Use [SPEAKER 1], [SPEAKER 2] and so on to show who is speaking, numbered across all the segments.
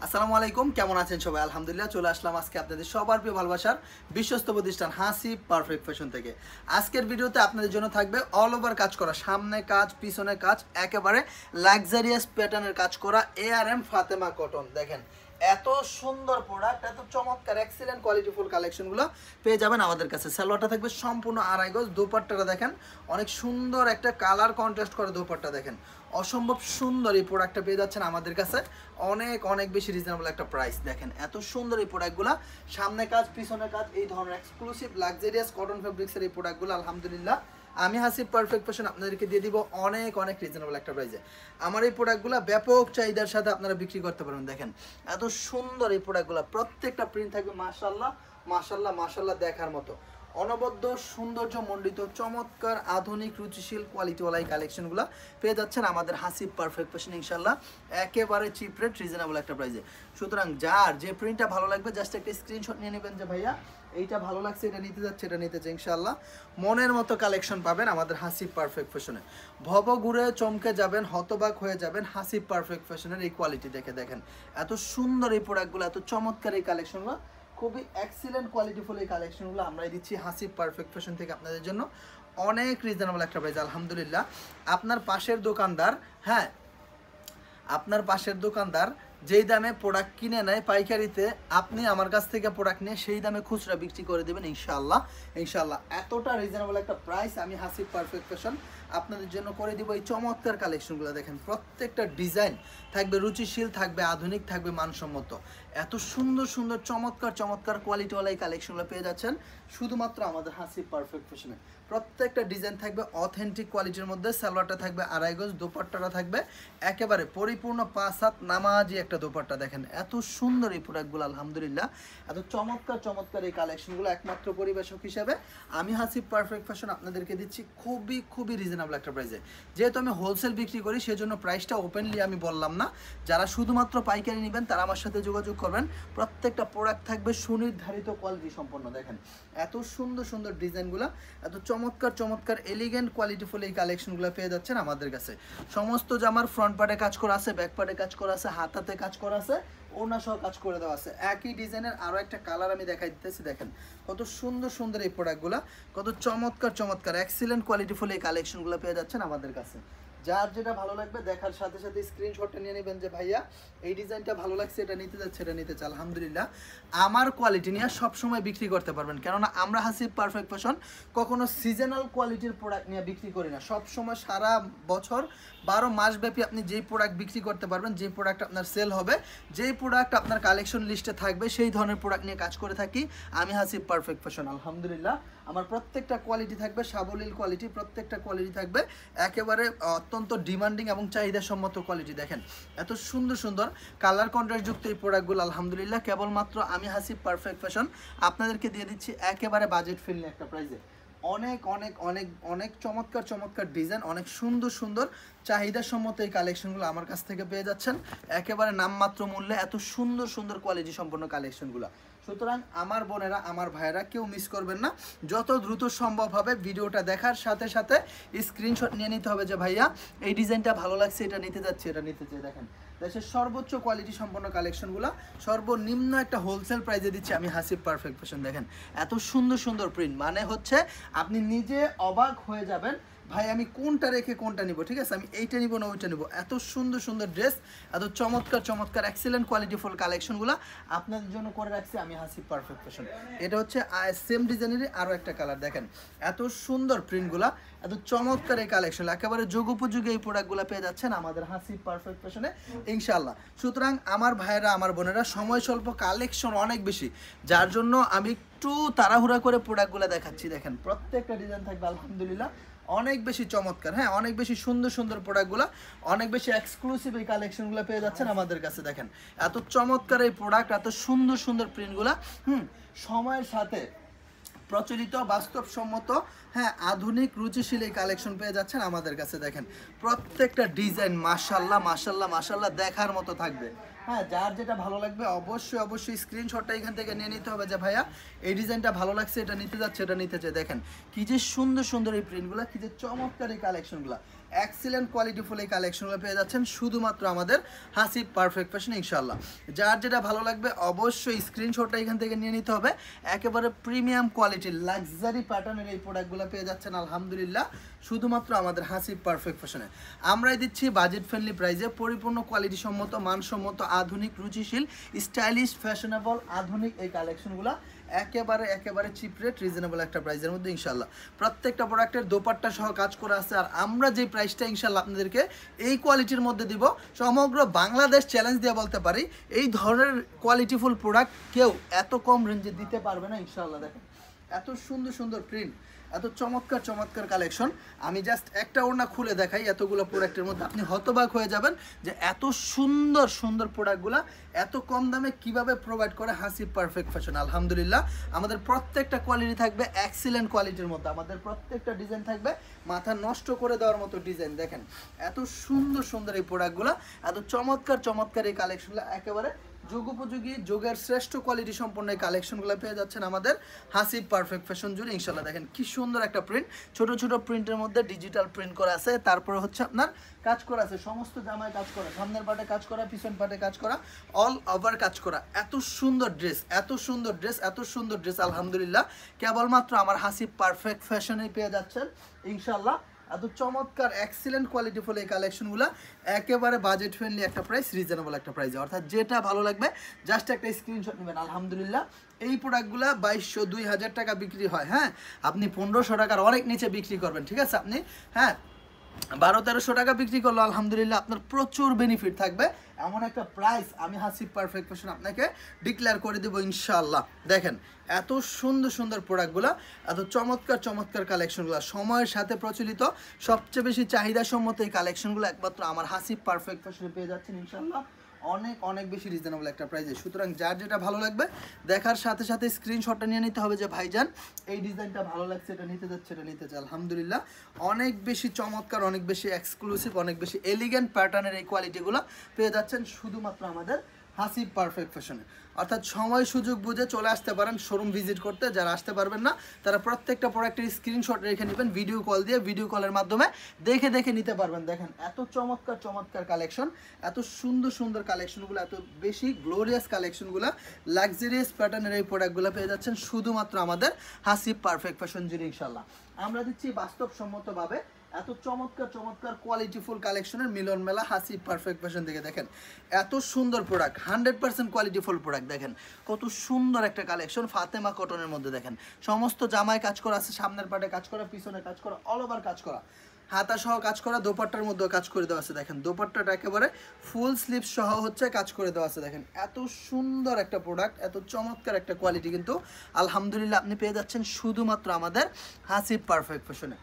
[SPEAKER 1] আসসালামু আলাইকুম, কেমন আছেন সবাই? আলহামদুলিল্লাহ, চলে আসলাম আজকে আপনাদের সবার প্রিয় ভালোবাসার বিশ্বস্ত প্রতিষ্ঠান হাসিব পারফেক্ট ফ্যাশন থেকে। আজকের ভিডিওতে আপনাদের জন্য থাকবে অল ওভার কাজ করা, সামনে কাজ পিছনে কাজ, একেবারে লাক্সারিয়াস প্যাটার্নের কাজ করা ARM ফাতেমা কটন। দেখেন এত সুন্দর প্রোডাক্ট, এত চমৎকার এক্সিলেন্ট কোয়ালিটিফুল কালেকশনগুলো পেয়ে যাবেন আমাদের কাছে। সালোয়ারটা থাকবে সম্পূর্ণ আড়াই গজ, দোপাট্টাটা দেখেন অনেক সুন্দর একটা কালার কন্ট্রাস্ট করে দোপাট্টা দেখেন, অসম্ভব সুন্দর এই প্রোডাক্টটা পেয়ে যাচ্ছেন আমাদের কাছে অনেক অনেক বেশি রিজনেবল একটা প্রাইস। দেখেন এত সুন্দর এই প্রোডাক্টগুলো, সামনে কাজ পিছনে কাজ, এই ধরনের এক্সক্লুসিভ লাক্সারিয়াস কটন ফেব্রিক্সের এই প্রোডাক্টগুলো আলহামদুলিল্লাহ আমি হাসিব পারফেক্ট ফ্যাশন আপনাদেরকে দিয়ে দিব অনেক অনেক রিজনেবল একটা প্রাইসে। আমার এই প্রোডাক্টগুলো ব্যাপক চাহিদার সাথে আপনারা বিক্রি করতে পারবেন। দেখেন এত সুন্দর এই প্রোডাক্টগুলো, প্রত্যেকটা প্রিন্ট থাকবে মাশাআল্লাহ মাশাআল্লাহ মাশাআল্লাহ দেখার মতো, অনবদ্য সৌন্দর্য মণ্ডিত চমৎকার আধুনিক রুচিশীল কোয়ালিটিওয়ালা এই কালেকশনগুলো পেয়ে যাচ্ছেন আমাদের হাসিব পারফেক্ট ফ্যাশন ইনশাল্লাহ একেবারে চিপ রেট রিজনেবল একটা প্রাইসে। সুতরাং যার যে প্রিন্টটা ভালো লাগবে জাস্ট একটা স্ক্রিনশট নিয়ে নেবেন যে ভাইয়া এইটা ভালো লাগছে, এটা নিতে যাচ্ছে, এটা নিতে চাই, ইনশাল্লাহ মনের মতো কালেকশন পাবেন আমাদের হাসিব পারফেক্ট ফ্যাশনে। ভব ঘুরে চমকে যাবেন, হতবাক হয়ে যাবেন হাসিব পারফেক্ট ফ্যাশনের এই কোয়ালিটি দেখে। দেখেন এত সুন্দর এই প্রোডাক্টগুলো, এত চমৎকার এই কালেকশনগুলো, খুবই এক্সিলেন্ট কোয়ালিটিফুল এই কালেকশনগুলো আমরাই দিচ্ছি হাসিব পারফেক্ট ফ্যাশন থেকে আপনাদের জন্য অনেক রিজনেবল একটা প্রাইস আলহামদুলিল্লাহ। আপনার পাশের দোকানদার, হ্যাঁ আপনার পাশের দোকানদার যেই দামে প্রোডাক্ট কিনে নেয় পাইকারিতে, আপনি আমার কাছ থেকে প্রোডাক্ট নিয়ে সেই দামে খুচরা বিক্রি করে দেবেন ইনশাআল্লাহ। ইনশাআল্লাহ এতটা রিজনেবল একটা প্রাইস আমি হাসিব পারফেক্ট ফ্যাশন আপনাদের জন্য করে দিব। এই চমৎকার কালেকশনগুলো দেখেন, প্রত্যেকটা ডিজাইন থাকবে রুচিশীল, থাকবে আধুনিক, থাকবে মানসম্মত। এত সুন্দর সুন্দর চমৎকার চমৎকার কোয়ালিটিওয়ালা এই কালেকশনগুলো পেয়ে যাচ্ছেন শুধুমাত্র আমাদের হাসিব পারফেক্ট ফ্যাশনে। প্রত্যেকটা ডিজাইন থাকবে অথেন্টিক কোয়ালিটির মধ্যে, সালোয়ারটা থাকবে আড়াই গজ, দোপাট্টাটা থাকবে একেবারে পরিপূর্ণ 5 হাত নামাজি একটা দোপাট্টা। দেখেন এত সুন্দর এই প্রোডাক্টগুলো আলহামদুলিল্লাহ, এত চমৎকার চমৎকার এই কালেকশনগুলো একমাত্র পরিবেশক হিসেবে আমি হাসিব পারফেক্ট ফ্যাশন আপনাদেরকে দিচ্ছি খুবই খুবই রিজনেবল একটা প্রাইসে। যেহেতু আমি হোলসেল বিক্রি করি সেজন্য প্রাইসটা ওপেনলি আমি বললাম না, যারা শুধুমাত্র পাইকারি নেবেন তারা আমার সাথে যোগাযোগ করবেন। প্রত্যেকটা প্রোডাক্ট থাকবে সুনির্ধারিত কোয়ালিটি সম্পন্ন। দেখেন এত সুন্দর সুন্দর ডিজাইনগুলো, এত চমৎকার চমৎকার এলিগেন্ট কোয়ালিটিফুল এই কালেকশনগুলো পেয়ে যাচ্ছেন আমাদের কাছে। সমস্ত জামার ফ্রন্ট পার্টে কাজ করা আছে, ব্যাক পার্টে কাজ করা আছে, হাতাতে কাজ করা আছে, ওড়না সহ কাজ করে দেওয়া আছে। একই ডিজাইনের আরও একটা কালার আমি দেখাই দিতেছি। দেখেন কত সুন্দর সুন্দর এই প্রোডাক্টগুলো, কত চমৎকার চমৎকার এক্সিলেন্ট কোয়ালিটিফুল এই কালেকশনগুলো পেয়ে যাচ্ছেন আমাদের কাছে। যার যেটা ভালো লাগবে দেখার সাথে সাথে স্ক্রিনশটটা নিয়ে নেবেন যে ভাইয়া এই ডিজাইনটা ভালো লাগছে, এটা নিতে যাচ্ছে, এটা নিতে চাই। আলহামদুলিল্লাহ আমার কোয়ালিটি নিয়ে সবসময় বিক্রি করতে পারবেন, কেননা আমরা হাসিব পারফেক্ট ফ্যাশন কখনো সিজনাল কোয়ালিটির প্রোডাক্ট নিয়ে বিক্রি করি না। সবসময় সারা বছর 12 মাস ব্যাপী আপনি যেই প্রোডাক্ট বিক্রি করতে পারবেন, যেই প্রোডাক্ট আপনার সেল হবে, যেই প্রোডাক্ট আপনার কালেকশন লিস্টে থাকবে, সেই ধরনের প্রোডাক্ট নিয়ে কাজ করে থাকি আমি হাসিব পারফেক্ট ফ্যাশন। আলহামদুলিল্লাহ আমার প্রত্যেকটা কোয়ালিটি থাকবে সাবলীল কোয়ালিটি, প্রত্যেকটা কোয়ালিটি থাকবে একেবারে অত্যন্ত ডিমান্ডিং এবং চাহিদাসম্মত কোয়ালিটি। দেখেন এত সুন্দর সুন্দর কালার কন্ট্রাস্টযুক্ত এই প্রোডাক্টগুলো আলহামদুলিল্লাহ কেবলমাত্র আমি হাসিব পারফেক্ট ফ্যাশন আপনাদেরকে দিয়ে দিচ্ছি একেবারে বাজেট ফ্রেন্ডলি একটা প্রাইসে। অনেক অনেক অনেক অনেক চমৎকার চমৎকার ডিজাইন, অনেক সুন্দর সুন্দর চাহিদাসম্মত এই কালেকশনগুলো আমার কাছ থেকে পেয়ে যাচ্ছেন একেবারে নামমাত্র মূল্যে, এত সুন্দর সুন্দর কোয়ালিটি সম্পন্ন কালেকশনগুলো। সুতরাং আমার বোনেরা আমার ভাইয়েরা কেউ মিস করবেন না, যত দ্রুত সম্ভব হবে ভিডিওটা দেখার সাথে সাথে স্ক্রিনশট নিয়ে নিতে হবে যে ভাইয়া এই ডিজাইনটা ভালো লাগছে, এটা নিতে যাচ্ছে, এটা নিতে চাই। দেখেন দেশের সর্বোচ্চ কোয়ালিটি সম্পন্ন কালেকশনগুলো সর্বনিম্ন একটা হোলসেল প্রাইসে দিচ্ছি আমি হাসিব পারফেক্ট ফ্যাশন। দেখেন এত সুন্দর সুন্দর প্রিন্ট, মানে হচ্ছে আপনি নিজে অবাক হয়ে যাবেন ভাই আমি কোনটা রেখে কোনটা নিব, ঠিক আছে আমি এইটা নিব না ওইটা নিব। এত সুন্দর সুন্দর ড্রেস, এত চমৎকার চমৎকার এক্সিলেন্ট কোয়ালিটিফুল কালেকশনগুলো আপনাদের জন্য করে রাখছি আমি হাসিব পারফেক্ট ফ্যাশন। এটা হচ্ছে সেম ডিজাইনেরই আরও একটা কালার। দেখেন এত সুন্দর প্রিন্টগুলা, এত চমৎকার এই কালেকশন, একেবারে যুগোপযোগী এই প্রোডাক্টগুলো পেয়ে যাচ্ছেন আমাদের হাসিব পারফেক্ট ফ্যাশনে ইনশাআল্লাহ। সুতরাং আমার ভাইয়েরা আমার বোনেরা সময় স্বল্প, কালেকশন অনেক বেশি, যার জন্য আমি একটু তাড়াহুড়া করে প্রোডাক্টগুলো দেখাচ্ছি। দেখেন প্রত্যেকটা ডিজাইন থাকবে আলহামদুলিল্লাহ অনেক বেশি চমৎকার, হ্যাঁ অনেক বেশি সুন্দর সুন্দর প্রোডাক্টগুলো, অনেক বেশি এক্সক্লুসিভ এই কালেকশনগুলো পেয়ে যাচ্ছেন আমাদের কাছে। দেখেন এত চমৎকার এই প্রোডাক্ট, এত সুন্দর সুন্দর প্রিন্টগুলো, সময়ের সাথে প্রচলিত বাস্তবসম্মত, হ্যাঁ আধুনিক রুচিশীল এই কালেকশন পেয়ে যাচ্ছেন আমাদের কাছে। দেখেন প্রত্যেকটা ডিজাইন মাশাআল্লাহ মাশাআল্লাহ মাশাআল্লাহ দেখার মতো থাকবে। হ্যাঁ যার যেটা ভালো লাগবে অবশ্যই অবশ্যই স্ক্রিনশটটা এখান থেকে নিয়ে নিতে হবে যে ভাইয়া এই ডিজাইনটা ভালো লাগছে, এটা নিতে যাচ্ছে, এটা নিতে চাই। দেখেন কি যে সুন্দর সুন্দর এই প্রিন্টগুলো, কি যে চমৎকার এই কালেকশনগুলো, এক্সিলেন্ট কোয়ালিটিফুল এই কালেকশনগুলো পেয়ে যাচ্ছেন শুধুমাত্র আমাদের হাসিব পারফেক্ট ফ্যাশন ইনশাআল্লাহ। যার যেটা ভালো লাগবে অবশ্যই স্ক্রিনশটটা এখান থেকে নিয়ে নিতে হবে। একেবারে প্রিমিয়াম কোয়ালিটির লাক্সারি প্যাটার্নের এই প্রোডাক্টগুলো পেয়ে যাচ্ছেন আলহামদুলিল্লাহ শুধুমাত্র আমাদের হাসিব পারফেক্ট ফ্যাশনে। আমরাই দিচ্ছি বাজেট ফ্রেন্ডলি প্রাইসে পরিপূর্ণ কোয়ালিটি সম্মত, মানসম্মত, আধুনিক, রুচিশীল, স্টাইলিশ, ফ্যাশনেবল, আধুনিক এই কালেকশনগুলো একেবারে চিপ রেট, রিজনেবল একটা প্রাইসের মধ্যে ইনশাল্লাহ। প্রত্যেকটা প্রোডাক্টের দোপাট্টা সহ কাজ করা আছে। আর আমরা যে প্রাইসটা ইনশাল্লাহ আপনাদেরকে এই কোয়ালিটির মধ্যে দিব, সমগ্র বাংলাদেশ চ্যালেঞ্জ দিয়ে বলতে পারি এই ধরনের কোয়ালিটিফুল প্রোডাক্ট কেউ এত কম রেঞ্জে দিতে পারবে না ইনশাল্লাহ। দেখেন এত সুন্দর সুন্দর প্রিন্ট, এত চমৎকার চমৎকার কালেকশন। আমি জাস্ট একটা ওড়না খুলে দেখাই, এতগুলো প্রোডাক্টের মধ্যে আপনি হতবাক হয়ে যাবেন যে এত সুন্দর সুন্দর প্রোডাক্টগুলো এত কম দামে কিভাবে প্রোভাইড করে হাসিব পারফেক্ট ফ্যাশন। আলহামদুলিল্লাহ আমাদের প্রত্যেকটা কোয়ালিটি থাকবে এক্সিলেন্ট কোয়ালিটির মধ্যে, আমাদের প্রত্যেকটা ডিজাইন থাকবে মাথা নষ্ট করে দেওয়ার মতো ডিজাইন। দেখেন এত সুন্দর সুন্দর এই প্রোডাক্টগুলো, এত চমৎকার চমৎকার এই কালেকশনগুলো, একেবারে যুগোপযোগী, যুগের শ্রেষ্ঠ কোয়ালিটি সম্পন্ন এই কালেকশনগুলো পেয়ে যাচ্ছেন আমাদের হাসিব পারফেক্ট ফ্যাশন জুড়ে ইনশাল্লাহ। দেখেন কি সুন্দর একটা প্রিন্ট, ছোট ছোট প্রিন্টের মধ্যে ডিজিটাল প্রিন্ট করা আছে, তারপরে হচ্ছে আপনার কাজ করা আছে, সমস্ত জামায় কাজ করা, সামনের পাটে কাজ করা, পিছন পাটে কাজ করা, অল ওভার কাজ করা। এত সুন্দর ড্রেস, এত সুন্দর ড্রেস, এত সুন্দর ড্রেস আলহামদুলিল্লাহ কেবলমাত্র আমার হাসিব পারফেক্ট ফ্যাশনে পেয়ে যাচ্ছেন ইনশাল্লাহ। এত চমৎকার এক্সিলেন্ট কোয়ালিটিফুল এই কালেকশনগুলো একেবারে বাজেট ফ্রেন্ডলি একটা প্রাইস, রিজনেবল একটা প্রাইসে, অর্থাৎ যেটা ভালো লাগবে জাস্ট একটা স্ক্রিনশট নেবেন। আলহামদুলিল্লাহ এই প্রোডাক্টগুলো 2200 2000 টাকা বিক্রি হয়, হ্যাঁ আপনি 1500 টাকার অনেক নিচে বিক্রি করবেন, ঠিক আছে, আপনি হ্যাঁ 1200-1300 টাকা বিক্রি করলো আলহামদুলিল্লাহ আপনার প্রচুর বেনিফিট থাকবে। এমন একটা প্রাইস আমি হাসিব পারফেক্ট ফ্যাশন আপনাকে ডিক্লেয়ার করে দেবো ইনশাআল্লাহ। দেখেন এত সুন্দর সুন্দর প্রোডাক্টগুলো, এত চমৎকার চমৎকার কালেকশনগুলো, সময়ের সাথে প্রচলিত, সবচেয়ে বেশি চাহিদা সম্মত এই কালেকশনগুলো একমাত্র আমার হাসিব পারফেক্ট ফ্যাশনে পেয়ে যাচ্ছেন ইনশাআল্লাহ অনেক অনেক বেশি রিজনেবল একটা প্রাইসে। সুতরাং যার যেটা ভালো লাগবে দেখার সাথে সাথে স্ক্রিনশটটা নিয়ে নিতে হবে যে ভাইজান এই ডিজাইনটা ভালো লাগছে, এটা নিতে যাচ্ছে, এটা নিতে চাই। আলহামদুলিল্লাহ অনেক বেশি চমৎকার, অনেক বেশি এক্সক্লুসিভ, অনেক বেশি এলিগেন্ট প্যাটার্নের এই কোয়ালিটিগুলো পেয়ে যাচ্ছেন শুধুমাত্র আমাদের হাসিব পারফেক্ট ফ্যাশনে। অর্থাৎ সময় সুযোগ বুঝে চলে আসতে পারেন শোরুম ভিজিট করতে। যারা আসতে পারবেন না তারা প্রত্যেকটা প্রোডাক্টের স্ক্রিনশট রেখে নেবেন, ভিডিও কল দিয়ে, ভিডিও কলের মাধ্যমে দেখে দেখে নিতে পারবেন। দেখেন এত চমৎকার চমৎকার কালেকশন, এত সুন্দর সুন্দর কালেকশনগুলো, এত বেশি গ্লোরিয়াস কালেকশনগুলো, লাক্সারিয়াস প্যাটার্নের এই প্রোডাক্টগুলো পেয়ে যাচ্ছেন শুধুমাত্র আমাদের হাসিব পারফেক্ট ফ্যাশন জুড়ে ইনশাল্লাহ। আমরা দিচ্ছি বাস্তবসম্মতভাবে এত চমৎকার চমৎকার কোয়ালিটিফুল কালেকশনের মিলন মেলা হাসিব পারফেক্ট ফ্যাশন থেকে। দেখেন এত সুন্দর প্রোডাক্ট, 100% কোয়ালিটিফুল প্রোডাক্ট। দেখেন কত সুন্দর একটা কালেকশন ফাতেমা কটনের মধ্যে। দেখেন সমস্ত জামায় কাজ করা আছে, সামনের পাটে কাজ করা, পিছনে কাজ করা, অল ওভার কাজ করা, হাতা সহ কাজ করা, দোপাট্টার মধ্যেও কাজ করে দেওয়া আছে। দেখেন দোপাট্টাটা একেবারে ফুল স্লিভ সহ হচ্ছে কাজ করে দেওয়া আছে। দেখেন এত সুন্দর একটা প্রোডাক্ট, এত চমৎকার একটা কোয়ালিটি কিন্তু আলহামদুলিল্লাহ আপনি পেয়ে যাচ্ছেন শুধুমাত্র আমাদের হাসিব পারফেক্ট ফ্যাশনে।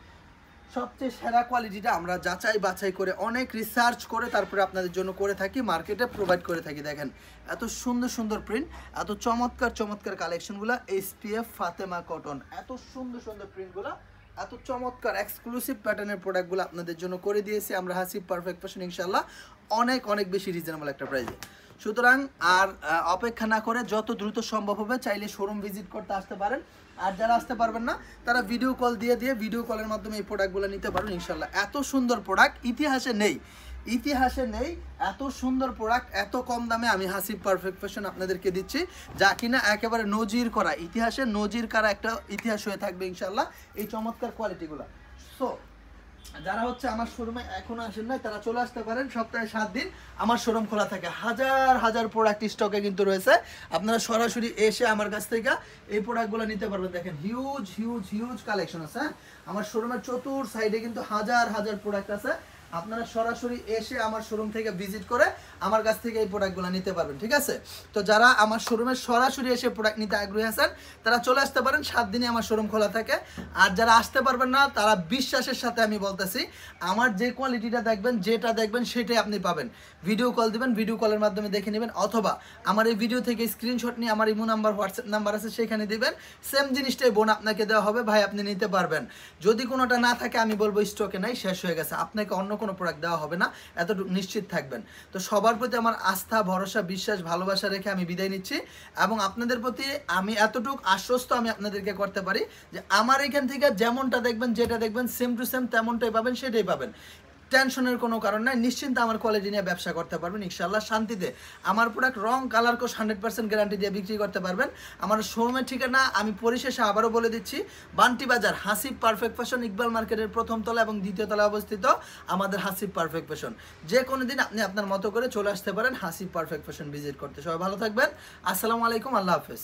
[SPEAKER 1] সবচেয়ে সেরা কোয়ালিটিটা আমরা যাচাই বাছাই করে অনেক রিসার্চ করে তারপরে আপনাদের জন্য করে থাকি, মার্কেটে প্রোভাইড করে থাকি। দেখেন এত সুন্দর সুন্দর প্রিন্ট, এত চমৎকার চমৎকার কালেকশনগুলো, SPF ফাতেমা কটন, এত সুন্দর সুন্দর প্রিন্টগুলো, এত চমৎকার এক্সক্লুসিভ প্যাটার্নের প্রোডাক্টগুলো আপনাদের জন্য করে দিয়েছি আমরা হাসিব পারফেক্ট ফ্যাশন ইনশাল্লাহ অনেক অনেক বেশি রিজনেবল একটা প্রাইসে। সুতরাং আর অপেক্ষা না করে যত দ্রুত সম্ভব হবে চাইলে শোরুম ভিজিট করতে আসতে পারেন। আর যারা আসতে পারবেন না তারা ভিডিও কল দিয়ে ভিডিও কলের মাধ্যমে এই প্রোডাক্টগুলো নিতে পারবেন ইনশাল্লাহ। এত সুন্দর প্রোডাক্ট ইতিহাসে নেই, ইতিহাসে নেই এত সুন্দর প্রোডাক্ট এত কম দামে আমি হাসিব পারফেক্ট ফ্যাশন আপনাদেরকে দিচ্ছি, যা কিনা একেবারে নজির করা, ইতিহাসে নজির করা একটা ইতিহাস হয়ে থাকবে ইনশাল্লাহ এই চমৎকার কোয়ালিটিগুলো। সো যারা হচ্ছে আমার শোরুমে এখনো আসেন নাই তারা চলে আসতে পারেন, সপ্তাহে 7 দিন আমার শোরুম খোলা থাকে, হাজার হাজার প্রোডাক্ট স্টকে কিন্তু রয়েছে। আপনারা সরাসরি এসে আমার কাছ থেকে এই প্রোডাক্টগুলো নিতে পারবেন। দেখেন হিউজ হিউজ হিউজ কালেকশন আছে, আমার শোরুমের চতুর সাইডে কিন্তু হাজার হাজার প্রোডাক্ট আছে। আপনারা সরাসরি এসে আমার শোরুম থেকে ভিজিট করে আমার কাছ থেকে এই প্রোডাক্টগুলো নিতে পারবেন, ঠিক আছে। তো যারা আমার শোরুমে সরাসরি এসে প্রোডাক্ট নিতে আগ্রহী আছেন তারা চলে আসতে পারেন, 7 দিনই আমার শোরুম খোলা থাকে। আর যারা আসতে পারবেন না তারা বিশ্বাসের সাথে আমি বলতেছি আমার যে কোয়ালিটিটা দেখবেন, যেটা দেখবেন সেটাই আপনি পাবেন। ভিডিও কল দিবেন, ভিডিও কলের মাধ্যমে দেখে নেবেন, অথবা আমার এই ভিডিও থেকে স্ক্রিনশট নিয়ে আমার ইমো নাম্বার, হোয়াটসঅ্যাপ নাম্বার আছে সেখানে দিবেন, সেম জিনিসটাই বোন আপনাকে দেওয়া হবে, ভাই আপনি নিতে পারবেন। যদি কোনোটা না থাকে আমি বলবো স্টকে নাই, শেষ হয়ে গেছে, আপনাকে অন্য কোনো প্রোডাক্ট দেওয়া হবে না, এতটুকু নিশ্চিত থাকবেন। তো সবার প্রতি আমার আস্থা, ভরসা, বিশ্বাস, ভালোবাসা রেখে আমি বিদায় নিচ্ছি। এবং আপনাদের প্রতি আমি এতটুকু আশ্বস্ত আমি আপনাদেরকে করতে পারি যে আমার এখান থেকে যেমনটা দেখবেন, যেটা দেখবেন সেম টু সেম তেমনটাই পাবেন, সেটাই পাবেন। টেনশনের কোনো কারণ নাই, নিশ্চিন্তে আমার কোয়ালিটি নিয়ে ব্যবসা করতে পারবেন ইনশাআল্লাহ শান্তিতে। আমার প্রোডাক্ট রং কালার কোর্স 100% গ্যারান্টি দিয়ে বিক্রি করতে পারবেন। আমার শোরুমের ঠিকানা আমি পরিশেষে আবারও বলে দিচ্ছি, বান্টি বাজার হাসিব পারফেক্ট ফ্যাশন, ইকবাল মার্কেটের প্রথম তলা এবং দ্বিতীয় তলায় অবস্থিত আমাদের হাসিব পারফেক্ট ফ্যাশন। যে কোনো দিন আপনি আপনার মতো করে চলে আসতে পারেন হাসিব পারফেক্ট ফ্যাশন ভিজিট করতে। সবাই ভালো থাকবেন, আসসালামু আলাইকুম, আল্লাহ হাফেজ।